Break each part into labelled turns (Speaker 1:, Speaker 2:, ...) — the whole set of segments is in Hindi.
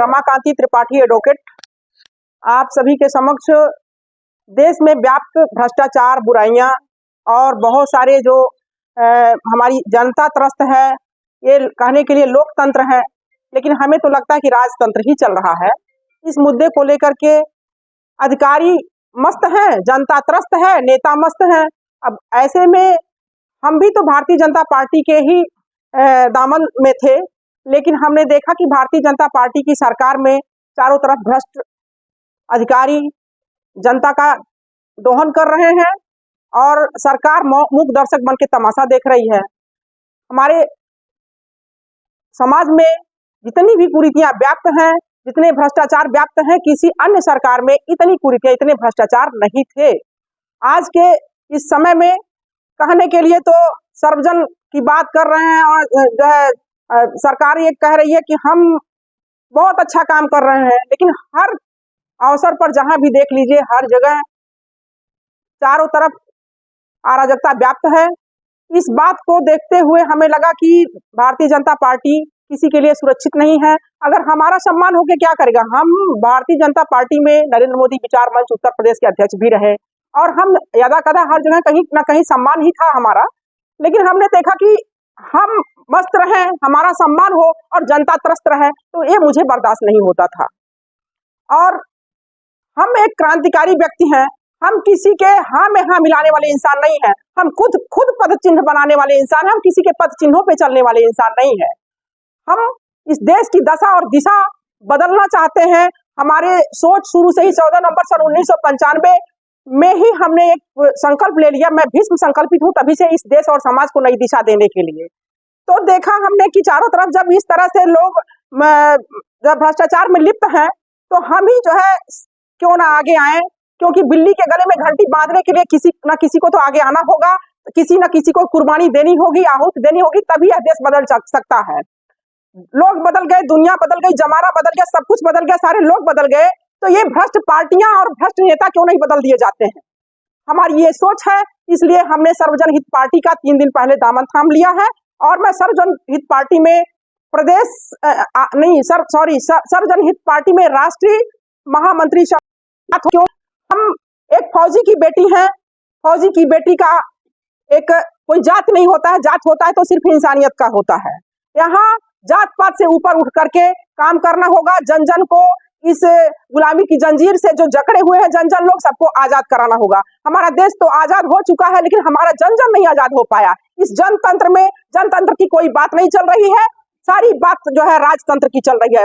Speaker 1: रमाकांति त्रिपाठी एडवोकेट आप सभी के समक्ष देश में व्याप्त भ्रष्टाचार, बुराइयां और बहुत सारे जो हमारी जनता त्रस्त है, ये कहने के लिए लोकतंत्र है, लेकिन हमें तो लगता है कि राजतंत्र ही चल रहा है। इस मुद्दे को लेकर के अधिकारी मस्त हैं, जनता त्रस्त है, नेता मस्त हैं। अब ऐसे में हम भी तो भारतीय जनता पार्टी के ही दामन में थे, लेकिन हमने देखा कि भारतीय जनता पार्टी की सरकार में चारों तरफ भ्रष्ट अधिकारी जनता का दोहन कर रहे हैं और सरकार मूक दर्शक बन के तमाशा देख रही है। हमारे समाज में जितनी भी कुरीतियां व्याप्त हैं, जितने भ्रष्टाचार व्याप्त हैं, किसी अन्य सरकार में इतनी कुरीतियां, इतने भ्रष्टाचार नहीं थे। आज के इस समय में कहने के लिए तो सर्वजन की बात कर रहे हैं और जो है सरकार ये कह रही है कि हम बहुत अच्छा काम कर रहे हैं, लेकिन हर अवसर पर जहां भी देख लीजिए, हर जगह चारों तरफ अराजकता व्याप्त है। इस बात को देखते हुए हमें लगा कि भारतीय जनता पार्टी किसी के लिए सुरक्षित नहीं है। अगर हमारा सम्मान होके क्या करेगा? हम भारतीय जनता पार्टी में नरेंद्र मोदी विचार मंच उत्तर प्रदेश के अध्यक्ष भी रहे और हम यदा कदा हर जगह कहीं ना कहीं सम्मान ही था हमारा, लेकिन हमने देखा कि हम मस्त रहे, हमारा सम्मान हो और जनता त्रस्त रहे, तो ये मुझे बर्दाश्त नहीं होता था। और हम एक क्रांतिकारी व्यक्ति हैं, हम किसी के हाँ में हाँ मिलाने वाले इंसान नहीं हैं। हम खुद पद चिन्ह बनाने वाले इंसान हैं, हम किसी के पद चिन्हों पे चलने वाले इंसान नहीं है। हम इस देश की दशा और दिशा बदलना चाहते हैं। हमारे सोच शुरू से ही 14 नवंबर सन 1995 में ही हमने एक संकल्प ले लिया। मैं भीष्म संकल्पित हूँ तभी से इस देश और समाज को नई दिशा देने के लिए। तो देखा हमने कि चारों तरफ जब इस तरह से लोग जब भ्रष्टाचार में लिप्त हैं, तो हम ही जो है क्यों ना आगे आए, क्योंकि बिल्ली के गले में घंटी बांधने के लिए किसी न किसी को तो आगे आना होगा, किसी न किसी को कुर्बानी देनी होगी, आहुति देनी होगी, तभी यह देश बदल सकता है। लोग बदल गए, दुनिया बदल गई, जमाना बदल गया, सब कुछ बदल गया, सारे लोग बदल गए, तो ये भ्रष्ट पार्टियां और भ्रष्ट नेता क्यों नहीं बदल दिए जाते हैं? हमारी ये सोच है, इसलिए हमने सर्वजन हित पार्टी का 3 दिन पहले दामन थाम लिया है और मैं सर्वजन हित पार्टी में सर्वजन हित पार्टी में राष्ट्रीय महामंत्री क्यों? हम एक फौजी की बेटी हैं, फौजी की बेटी का एक कोई जात नहीं होता है, जात होता है तो सिर्फ इंसानियत का होता है। यहाँ जात पात से ऊपर उठ करके काम करना होगा। जन जन को इस गुलामी की जंजीर से जो जकड़े हुए हैं जन जन लोग, सबको आजाद कराना होगा। हमारा देश तो आजाद हो चुका है, लेकिन हमारा जन जन नहीं आजाद हो पाया। इस जनतंत्र में जनतंत्र की कोई बात नहीं चल रही है, सारी बात जो है राजतंत्र की चल रही है,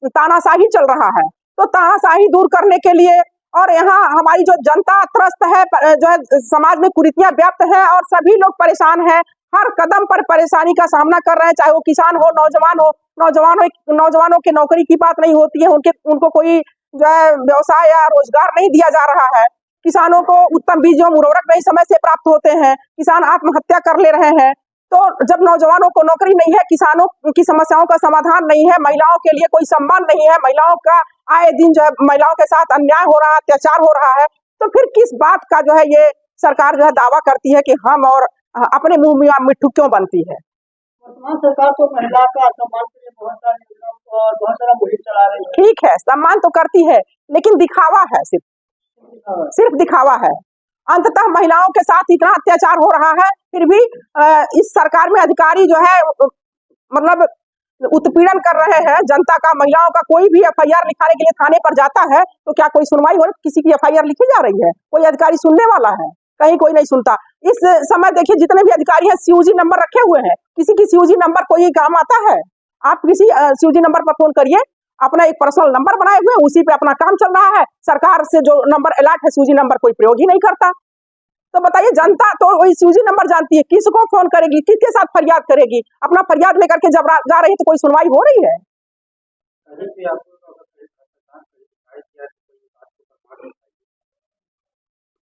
Speaker 1: तानाशाही चल रहा है। तो तानाशाही दूर करने के लिए और यहाँ हमारी जो जनता त्रस्त है, जो है समाज में कुरीतियां व्याप्त है और सभी लोग परेशान हैं, हर कदम पर परेशानी का सामना कर रहे हैं, चाहे वो किसान हो, नौजवान हो। नौजवानों के नौकरी की बात नहीं होती है, उनको कोई जो है व्यवसाय या रोजगार नहीं दिया जा रहा है। किसानों को उत्तम बीज एवं उर्वरक नहीं समय से प्राप्त होते हैं, किसान आत्महत्या कर ले रहे हैं। तो जब नौजवानों को नौकरी नहीं है, किसानों की समस्याओं का समाधान नहीं है, महिलाओं के लिए कोई सम्मान नहीं है, महिलाओं का आए दिन जो है महिलाओं के साथ अन्याय हो रहा है, अत्याचार हो रहा है, तो फिर किस बात का जो है ये सरकार जो है दावा करती है कि हम और अपने मुंह में मिट्ठू क्यों बनती है?
Speaker 2: वर्तमान सरकार तो महिला का सम्मान के लिए बहुत सारी योजनाओं और बहुत सारा मुहिम चला रही है।
Speaker 1: ठीक है, सम्मान तो करती है, लेकिन दिखावा है, सिर्फ दिखावा है। अंततः महिलाओं के साथ इतना अत्याचार हो रहा है, फिर भी इस सरकार में अधिकारी जो है मतलब उत्पीड़न कर रहे हैं जनता का। महिलाओं का कोई भी एफआईआर लिखाने के लिए थाने पर जाता है तो क्या कोई सुनवाई हो रही? किसी की एफआईआर लिखी जा रही है? कोई अधिकारी सुनने वाला है? कहीं कोई नहीं सुनता। इस समय देखिए जितने भी अधिकारी हैं सीयूजी नंबर रखे हुए हैं, किसी की सीयूजी नंबर कोई काम आता है? आप किसी सीयूजी नंबर पर फोन करिए, अपना एक पर्सनल नंबर बनाए हुए, उसी पे अपना काम चल रहा है। सरकार से जो नंबर अलॉट है सीयूजी नंबर कोई प्रयोग ही नहीं करता। तो बताइए, जनता तो वही सीयूजी नंबर जानती है, किसको फोन करेगी, किसके साथ फरियाद करेगी? अपना फरियाद लेकर के जब जा रही है तो कोई सुनवाई हो रही है?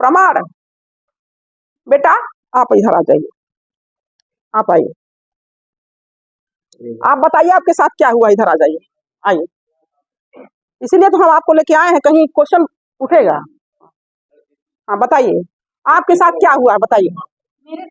Speaker 1: प्रमाण बेटा आप इधर आ जाइए, आप आइए, आप बताइए आपके साथ क्या हुआ, इधर आ जाइए, आइए। इसीलिए तो हम आपको लेके आए हैं, कहीं क्वेश्चन उठेगा। हाँ बताइए आपके साथ क्या हुआ, बताइए।
Speaker 3: मेरे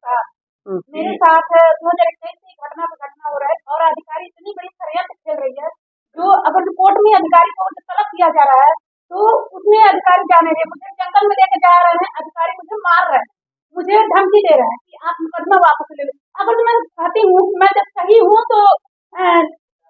Speaker 3: साथ 2021 से घटना हो रहा है और अधिकारी इतनी बड़ी षड्यंत्र खेल रही है, जो अगर रिपोर्ट में अधिकारी को मुझे तलब किया जा रहा है, तो उसमें अधिकारी जाने रहे, मुझे जंगल में लेके जा रहे हैं, अधिकारी मुझे मार रहे हैं, मुझे धमकी दे रहे हैं कि आप मुकदमा वापस ले लो। अगर मैं कहती हूँ मैं जब सही हूँ तो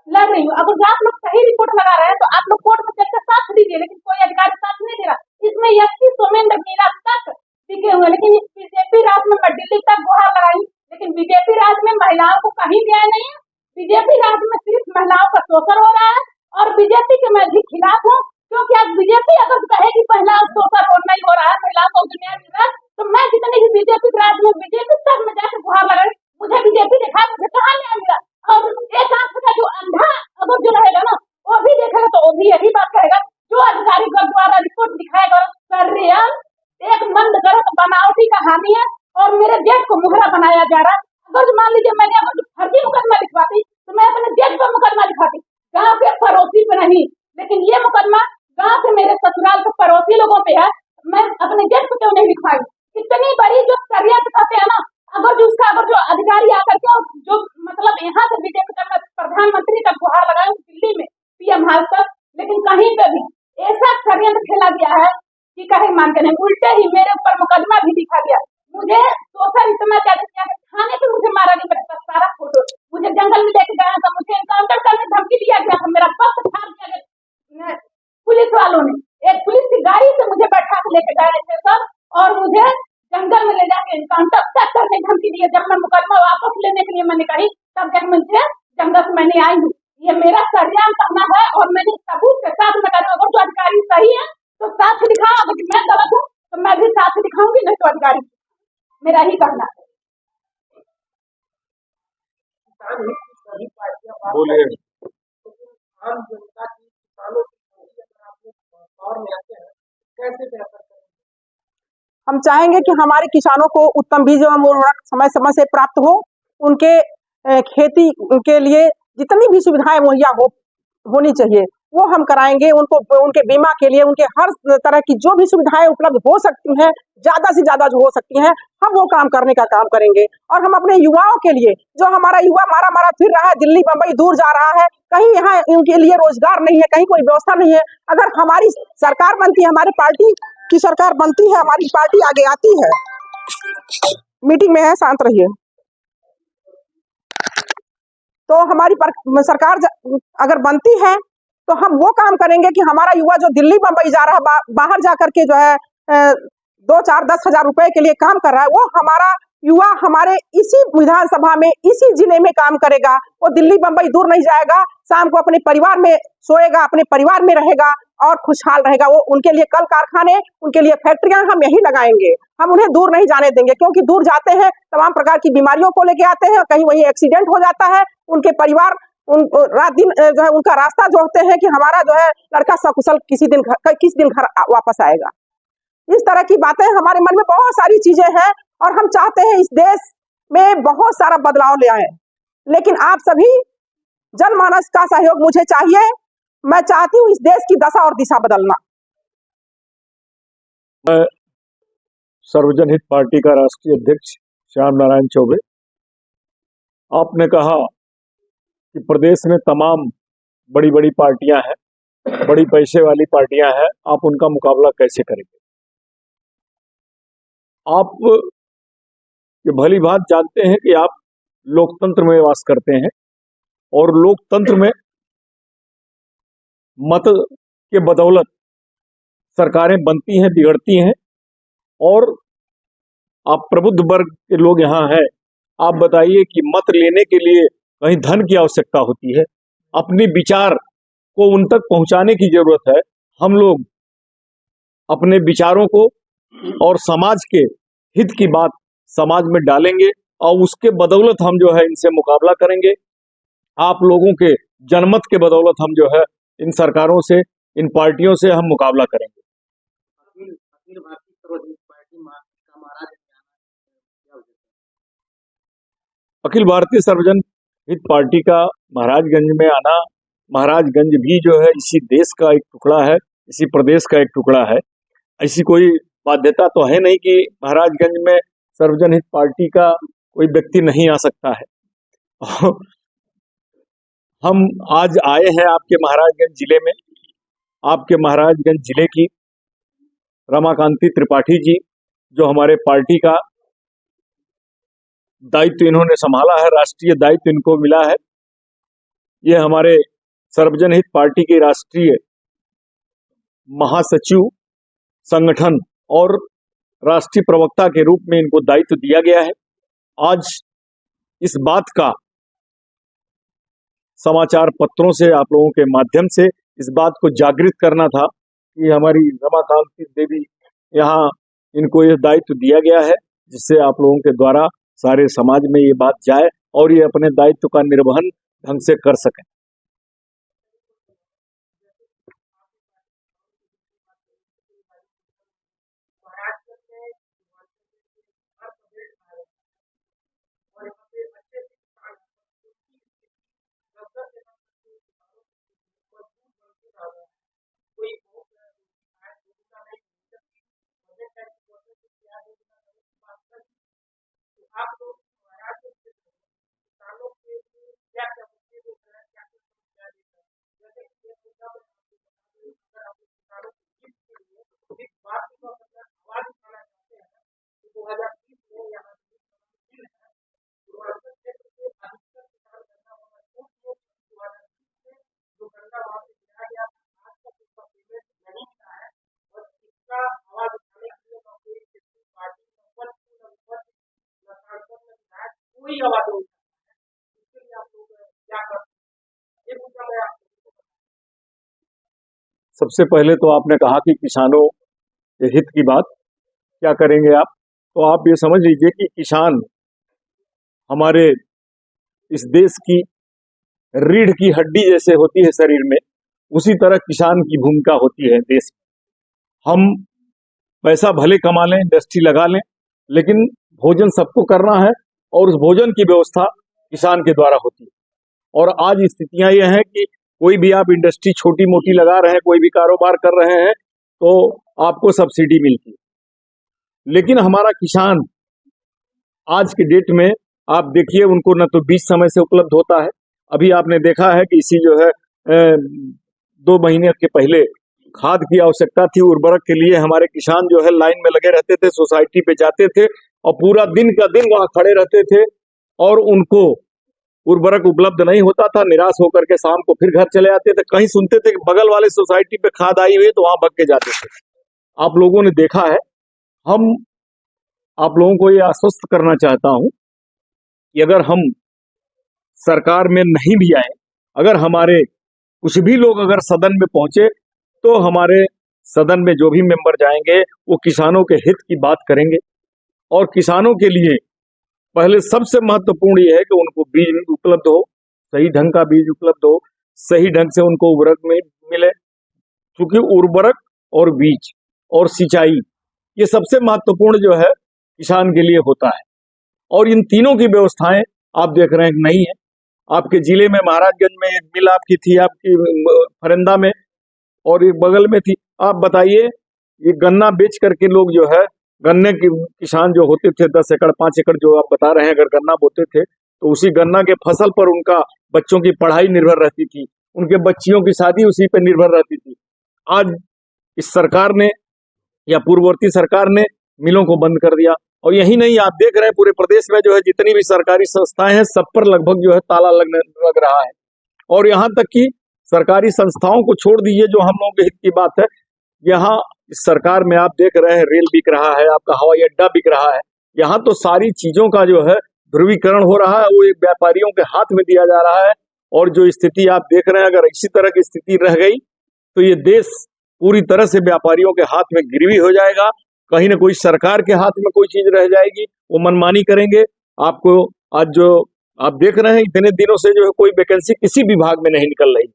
Speaker 3: लड़ रही हूँ, अगर आप लोग सही रिपोर्ट लगा रहे हैं तो आप लोग कोर्ट में चलकर साथ दीजिए, लेकिन कोई अधिकारी साथ नहीं दे रहा। इसमें एसपी सोमेंद्र मीना तक टिके हुए, लेकिन इस बीजेपी राज में मैं दिल्ली तक गुहार लगाई, लेकिन बीजेपी राज में महिलाओं को कहीं न्याय नहीं है। बीजेपी राज में सिर्फ महिलाओं का शोषण हो रहा है, और बीजेपी के मैं भी खिलाफ हूँ, क्योंकि आज बीजेपी अगर कहे कि महिलाओं शोषण नहीं हो रहा है, महिलाओं को न्याय मिल रहा है, तो मैं जितनी भी बीजेपी राज में बीजेपी तक में जाकर गुहार लगाई, मुझे बीजेपी दिखा, मुझे कहाँ न्याय मिला। और एक आंख का जो अंधा अगर जो रहेगा ना, वो भी देखेगा तो वो भी यही बात कहेगा, जो अधिकारी द्वारा रिपोर्ट दिखाएगा कर रियल एक मंद गलत बनावटी कहानी है, और मेरे जेठ को मुहरा बनाया जा रहा है। अगर मान लीजिए मैंने अगर फर्जी मुकदमा लिखवाती तो मैं अपने जेठ पर मुकदमा लिखवाती, गाँव के पड़ोसी पे नहीं, लेकिन ये मुकदमा गाँव के मेरे ससुराल के पड़ोसी लोगों पे है, मैं अपने जेठ पे क्यों नहीं लिखवाई। इतनी बड़ी जो षड्यंत्र करते हैं ना, अगर जो उसका अगर जो अधिकारी आकर के जो मतलब यहाँ से बीजेपी का मैं प्रधानमंत्री का गुहार लगाऊं दिल्ली में पीएम हाउस तक, लेकिन कहीं पे भी ऐसा षड्यंत्र खेला गया है कि कहीं मानते नहीं, उल्टे ही मेरे ऊपर मुकदमा भी दिखा गया। मुझे शोषण इतना ज्यादा किया कि थाने पे मुझे मारा नहीं, मेरे पास सारा फोटो, मुझे जंगल में लेके गया था, मुझे एनकाउंटर करने धमकी दिया गया था, मेरा पक्ष फाड़ दिया गया पुलिस वालों ने, एक पुलिस की गाड़ी से मुझे बैठा के लेके गए थे सब, और मुझे जंगल में ले जाके एनकाउंटर तक करने धमकी दिए। जब मैं मुकदमा वापस लेने के लिए मैंने कही, तब जब मुझे जंगल से मैंने आई हूँ, ये मेरा षड्यंत्र करना है, और मैंने सबूत के साथ में करूँ। अगर जो अधिकारी सही है तो साथ दिखाओ, अगर मैं गलत हूँ तो मैं भी साथ दिखाऊंगी, नहीं तो अधिकारी, मेरा ही कहना है।
Speaker 4: बोलिए।
Speaker 2: आम जनता की किसानों की और में आते हैं, कैसे बेहतर करें?
Speaker 1: हम चाहेंगे कि हमारे किसानों को उत्तम बीज एवं उर्वरक समय समय से प्राप्त हो, उनके खेती के लिए जितनी भी सुविधाएं मुहैया होनी चाहिए वो हम कराएंगे। उनको उनके बीमा के लिए उनके हर तरह की जो भी सुविधाएं उपलब्ध हो सकती हैं, ज्यादा से ज्यादा जो हो सकती हैं, हम वो काम करने का काम करेंगे। और हम अपने युवाओं के लिए, जो हमारा युवा मारा मारा फिर रहा है, दिल्ली बंबई दूर जा रहा है, कहीं यहाँ उनके लिए रोजगार नहीं है, कहीं कोई व्यवस्था नहीं है, अगर हमारी सरकार बनती है, हमारी पार्टी की सरकार बनती है, हमारी पार्टी आगे आती है, मीटिंग में है, शांत रहिए, तो हमारी सरकार अगर बनती है तो हम वो काम करेंगे कि हमारा युवा जो दिल्ली बंबई जा रहा है, बाहर जा करके जो है 2-4-10 हजार रुपए के लिए काम कर रहा है, वो हमारा युवा हमारे इसी विधानसभा में, इसी जिले में काम करेगा। वो दिल्ली बंबई दूर नहीं जाएगा, शाम को अपने परिवार में सोएगा, अपने परिवार में रहेगा और खुशहाल रहेगा। वो उनके लिए कल कारखाने, उनके लिए फैक्ट्रियां हम यही लगाएंगे, हम उन्हें दूर नहीं जाने देंगे, क्योंकि दूर जाते हैं तमाम प्रकार की बीमारियों को लेके आते हैं, कहीं वही एक्सीडेंट हो जाता है, उनके परिवार रात दिन जो है उनका रास्ता जोड़ते हैं कि हमारा जो है लड़का सकुशल किस दिन घर वापस आएगा। इस तरह की बातें हमारे मन में बहुत सारी चीजें हैं, और हम चाहते हैं इस देश में बहुत सारा बदलाव ले आए, लेकिन आप सभी जनमानस का सहयोग मुझे चाहिए। मैं चाहती हूँ इस देश की दशा और दिशा बदलना।
Speaker 4: मैं सर्वजन हित पार्टी का राष्ट्रीय अध्यक्ष श्याम नारायण चौबे। आपने कहा कि प्रदेश में तमाम बड़ी बड़ी पार्टियां हैं, बड़ी पैसे वाली पार्टियां हैं, आप उनका मुकाबला कैसे करेंगे? आप ये भली बात जानते हैं कि आप लोकतंत्र में वास करते हैं, और लोकतंत्र में मत के बदौलत सरकारें बनती हैं, बिगड़ती हैं, और आप प्रबुद्ध वर्ग के लोग यहाँ हैं। आप बताइए कि मत लेने के लिए कहीं धन की आवश्यकता होती है, अपने विचार को उन तक पहुंचाने की जरूरत है। हम लोग अपने विचारों को और समाज के हित की बात समाज में डालेंगे, और उसके बदौलत हम जो है इनसे मुकाबला करेंगे। आप लोगों के जनमत के बदौलत हम जो है इन सरकारों से, इन पार्टियों से हम मुकाबला करेंगे। अखिल भारतीय सर्वजन हित पार्टी का महाराजगंज में आना, महाराजगंज भी जो है इसी देश का एक टुकड़ा है, इसी प्रदेश का एक टुकड़ा है। ऐसी कोई बाध्यता तो है नहीं कि महाराजगंज में सर्वजन हित पार्टी का कोई व्यक्ति नहीं आ सकता है। हम आज आए हैं आपके महाराजगंज जिले में, आपके महाराजगंज जिले की रमाकांति त्रिपाठी जी, जो हमारे पार्टी का दायित्व इन्होंने संभाला है, राष्ट्रीय दायित्व इनको मिला है। ये हमारे सर्वजन हित पार्टी के राष्ट्रीय महासचिव संगठन और राष्ट्रीय प्रवक्ता के रूप में इनको दायित्व दिया गया है। आज इस बात का समाचार पत्रों से, आप लोगों के माध्यम से इस बात को जागृत करना था कि हमारी रमाकांति देवी यहाँ, इनको यह दायित्व दिया गया है, जिससे आप लोगों के द्वारा सारे समाज में ये बात जाए और ये अपने दायित्व का निर्वहन ढंग से कर सकें।
Speaker 2: कोई आवाज नहीं उठाता है, इसके लिए आप लोग क्या कर सकते हैं? ये मुद्दा मैं आपको
Speaker 4: सबसे पहले तो आपने कहा कि किसानों के हित की बात क्या करेंगे आप, तो आप ये समझ लीजिए कि किसान हमारे इस देश की रीढ़ की हड्डी जैसे होती है शरीर में, उसी तरह किसान की भूमिका होती है देश में। हम पैसा भले कमा लें, इंडस्ट्री लगा लें, लेकिन भोजन सबको करना है और उस भोजन की व्यवस्था किसान के द्वारा होती है। और आज स्थितियां ये हैं कि कोई भी आप इंडस्ट्री छोटी मोटी लगा रहे हैं, कोई भी कारोबार कर रहे हैं, तो आपको सब्सिडी मिलती है। लेकिन हमारा किसान आज के डेट में आप देखिए, उनको न तो बीज समय से उपलब्ध होता है। अभी आपने देखा है कि इसी जो है 2 महीने के पहले खाद की आवश्यकता थी उर्वरक के लिए, हमारे किसान जो है लाइन में लगे रहते थे, सोसाइटी पे जाते थे और पूरा दिन का दिन वहां खड़े रहते थे और उनको उर्वरक उपलब्ध नहीं होता था। निराश होकर के शाम को फिर घर चले आते थे। कहीं सुनते थे कि बगल वाले सोसाइटी पे खाद आई हुई है, तो वहां भाग के जाते थे। आप लोगों ने देखा है। हम आप लोगों को ये आश्वस्त करना चाहता हूं कि अगर हम सरकार में नहीं भी आए, अगर हमारे कुछ भी लोग अगर सदन में पहुंचे, तो हमारे सदन में जो भी मेंबर जाएंगे वो किसानों के हित की बात करेंगे। और किसानों के लिए पहले सबसे महत्वपूर्ण ये है कि उनको बीज उपलब्ध हो, सही ढंग का बीज उपलब्ध हो, सही ढंग से उनको उर्वरक में मिले, क्योंकि उर्वरक और बीज और सिंचाई ये सबसे महत्वपूर्ण जो है किसान के लिए होता है। और इन तीनों की व्यवस्थाएं आप देख रहे हैं कि नहीं है। आपके जिले में महाराजगंज में एक मिल आपकी थी, आपकी फरंदा में, और एक बगल में थी। आप बताइए, ये गन्ना बेच करके लोग जो है, गन्ने के किसान जो होते थे 10 एकड़ 5 एकड़ जो आप बता रहे हैं, अगर गन्ना बोते थे तो उसी गन्ना के फसल पर उनका बच्चों की पढ़ाई निर्भर रहती थी, उनके बच्चियों की शादी उसी पर निर्भर रहती थी। आज इस सरकार ने या पूर्ववर्ती सरकार ने मिलों को बंद कर दिया। और यही नहीं, आप देख रहे हैं पूरे प्रदेश में जो है जितनी भी सरकारी संस्थाएं हैं सब पर लगभग जो है ताला लग रहा है। और यहाँ तक कि सरकारी संस्थाओं को छोड़ दीजिए, जो हम लोगों के हित की बात है, यहाँ इस सरकार में आप देख रहे हैं रेल बिक रहा है, आपका हवाई अड्डा बिक रहा है। यहाँ तो सारी चीजों का जो है ध्रुवीकरण हो रहा है, वो एक व्यापारियों के हाथ में दिया जा रहा है। और जो स्थिति आप देख रहे हैं, अगर इसी तरह की स्थिति रह गई तो ये देश पूरी तरह से व्यापारियों के हाथ में गिरवी हो जाएगा। कहीं ना कोई सरकार के हाथ में कोई चीज रह जाएगी, वो मनमानी करेंगे। आपको आज जो आप देख रहे हैं, इतने दिनों से जो है कोई वैकेंसी किसी विभाग में नहीं निकल रही।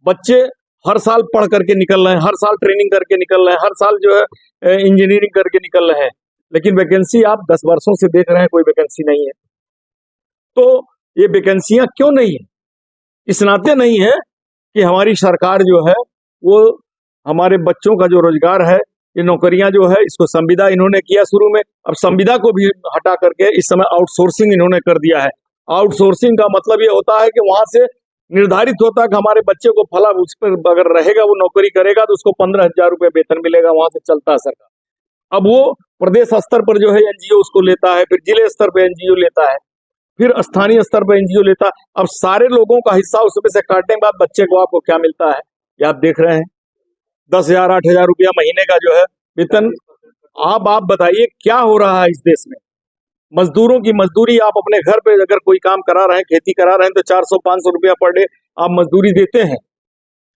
Speaker 4: बच्चे हर साल पढ़ करके निकल रहे हैं, हर साल ट्रेनिंग करके निकल रहे हैं, हर साल जो है इंजीनियरिंग करके निकल रहे हैं, लेकिन वैकेंसी आप 10 वर्षों से देख रहे हैं कोई वैकेंसी नहीं है। तो ये वैकेंसियां क्यों नहीं है? इस नाते नहीं है कि हमारी सरकार जो है वो हमारे बच्चों का जो रोजगार है, ये नौकरियां जो है, इसको संविदा इन्होंने किया शुरू में, अब संविदा को भी हटा करके इस समय आउटसोर्सिंग इन्होंने कर दिया है। आउटसोर्सिंग का मतलब ये होता है कि वहां से निर्धारित होता है कि हमारे बच्चे को फला उस पर अगर रहेगा, वो नौकरी करेगा तो उसको 15,000 रुपये वेतन मिलेगा, वहां से चलता है सरकार। अब वो प्रदेश स्तर पर जो है एनजीओ उसको लेता है, फिर जिले स्तर पर एनजीओ लेता है, फिर स्थानीय स्तर पर एनजीओ लेता है। अब सारे लोगों का हिस्सा उसमें से काटने के बाद बच्चे को आपको क्या मिलता है, ये आप देख रहे हैं, 10,000 8,000 रुपया महीने का जो है वेतन। आप बताइए क्या हो रहा है इस देश में। मजदूरों की मजदूरी, आप अपने घर पे अगर कोई काम करा रहे हैं, खेती करा रहे हैं, तो 400-500 रुपया पर डे आप मजदूरी देते हैं।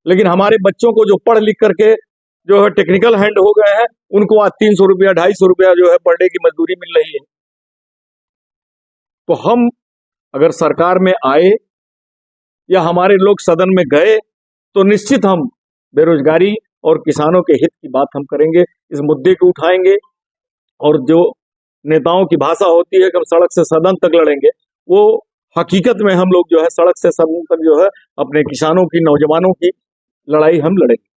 Speaker 4: लेकिन हमारे बच्चों को जो पढ़ लिख करके जो है टेक्निकल हैंड हो गए हैं, उनको आज 300 रुपया 250 रुपया जो है पर डे की मजदूरी मिल रही है। तो हम अगर सरकार में आए या हमारे लोग सदन में गए तो निश्चित हम बेरोजगारी और किसानों के हित की बात हम करेंगे, इस मुद्दे को उठाएंगे। और जो नेताओं की भाषा होती है कि हम सड़क से सदन तक लड़ेंगे, वो हकीकत में हम लोग जो है सड़क से सदन तक जो है अपने किसानों की, नौजवानों की लड़ाई हम लड़ेंगे।